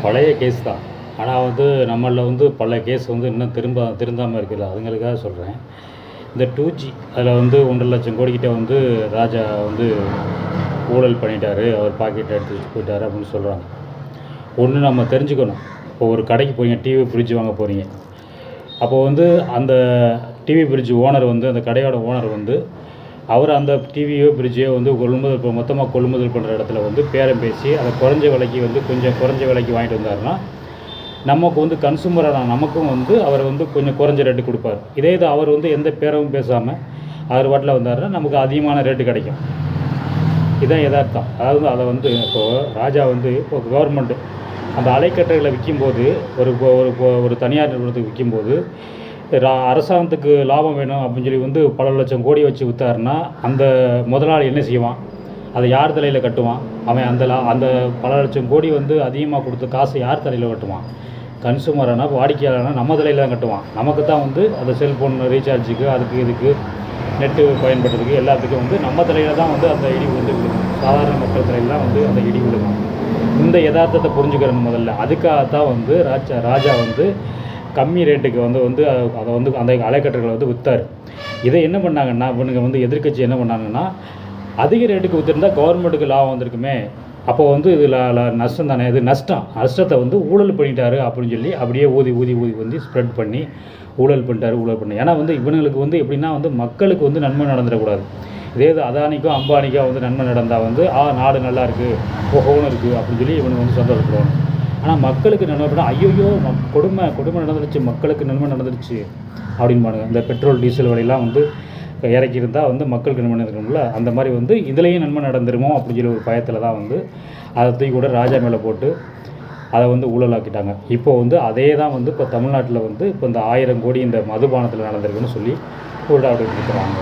பழைய கேஸ் தான். ஆனால் வந்து நம்மளில் வந்து பல கேஸ் வந்து இன்னும் திருந்தாமல் இருக்குல்ல, அதுங்களுக்காக சொல்கிறேன். இந்த 2G அதில் வந்து 1,50,000 கோடிக்கிட்ட வந்து ராஜா வந்து ஊழல் பண்ணிட்டாரு, அவர் பாக்கெட்டை எடுத்து வச்சு போயிட்டாரு அப்படின்னு சொல்கிறாங்க. ஒன்று நம்ம தெரிஞ்சுக்கணும். இப்போ ஒரு கடைக்கு போகிறீங்க, டிவி ஃப்ரிட்ஜ் வாங்க போகிறீங்க. அப்போது வந்து அந்த டிவி ஃப்ரிட்ஜ் ஓனர் வந்து, அந்த கடையோட ஓனர் வந்து, அவர் அந்த டிவியோ ஃப்ரிட்ஜையோ வந்து மொத்தமாக கொள்முதல் பண்ணுற இடத்துல வந்து பேரம் பேசி அதை குறைஞ்ச விலைக்கு வந்து கொஞ்சம் குறைஞ்ச விலைக்கு வாங்கிட்டு வந்தாருன்னா, நமக்கு வந்து கன்சூமரான நமக்கும் வந்து அவர் வந்து கொஞ்சம் குறைஞ்ச ரேட்டு கொடுப்பார். இதே இது அவர் வந்து எந்த பேரமும் பேசாமல் அவர் பாட்டில் வந்தாருன்னா நமக்கு அதிகமான ரேட்டு கிடைக்கும். இதுதான் யதார்த்தம். அதாவது அதை வந்து இப்போது ராஜா வந்து இப்போ கவர்மெண்ட்டு அந்த அலைக்கற்றைகளை விற்கும்போது ஒரு தனியார் நிறுவனத்துக்கு விற்கும்போது அரசாங்கத்துக்கு லாபம் வேணும் அப்படின்னு சொல்லி வந்து பல லட்சம் கோடி வச்சு விற்றாருன்னா அந்த முதலாளி என்ன செய்வான்? அதை யார் தலையில் கட்டுவான்? அவன் அந்த பல லட்சம் கோடி வந்து அதிகமாக கொடுத்த காசை யார் தலையில் கட்டுவான்? கன்சூமரானா வாடிக்கையாளர்னா நம்ம தலையில் தான் கட்டுவான். நமக்கு தான் வந்து அந்த செல்ஃபோன் ரீசார்ஜுக்கு அதுக்கு இதுக்கு நெட்டு பயன்படுறதுக்கு எல்லாத்துக்கும் வந்து நம்ம தலையில் தான் வந்து அந்த இடி வந்து விழுகும். சாதாரண மக்கள் தலையில் தான் வந்து அந்த இடி விழுகும். இந்த யதார்த்தத்தை புரிஞ்சுக்கிறணும் முதல்ல. அதுக்காகத்தான் வந்து ராஜா வந்து கம்மி ரேட்டுக்கு வந்து அதை வந்து அந்த அலைக்கற்றைகளை வந்து விற்றார். இதை என்ன பண்ணாங்கன்னா இவனுங்க வந்து எதிர்க்கட்சி என்ன பண்ணாங்கன்னா, அதிக ரேட்டுக்கு விற்றுருந்தா கவர்மெண்ட்டுக்கு லாபம் வந்திருக்குமே, அப்போ வந்து இதில் நஷ்டம் தானே, இது நஷ்டத்தை வந்து ஊழல் பண்ணிட்டாரு அப்படின்னு சொல்லி அப்படியே ஊதி வந்து ஸ்ப்ரெட் பண்ணி ஊழல் பண்ணிட்டாரு. ஏன்னா வந்து இவனுங்களுக்கு வந்து எப்படின்னா வந்து மக்களுக்கு வந்து நன்மை நடந்துடக்கூடாது. இதே இது அதானிக்கோ அம்பானிக்கோ வந்து நன்மை நடந்தால் வந்து நாடு நல்லா இருக்குது, ஓஹோன்னு இருக்குது அப்படின்னு சொல்லி இவனுக்கு வந்து சந்தோஷப்படுவாங்க. ஆனால் மக்களுக்கு நன்மை பண்ணால் ஐயோ கொடுமை நடந்துருச்சு, மக்களுக்கு நன்மை நடந்துருச்சு அப்படின்பானுங்க. இந்த பெட்ரோல் டீசல் விலையெல்லாம் வந்து இறக்கியிருந்தால் வந்து மக்களுக்கு நன்மை நடக்கணும்ல, அந்த மாதிரி வந்து இதுலேயும் நன்மை நடந்துருமோ அப்படின்னு சொல்லி ஒரு பயத்தில் தான் வந்து அதை தூக்கி கூட ராஜா மேலே போட்டு அதை வந்து ஊழலாக்கிட்டாங்க. இப்போ வந்து அதே தான் வந்து இப்போ தமிழ்நாட்டில் வந்து இப்போ இந்த 1000 கோடி இந்த மதுபானத்தில் நடந்திருக்குன்னு சொல்லி ஊழல் கொடுக்குறாங்க.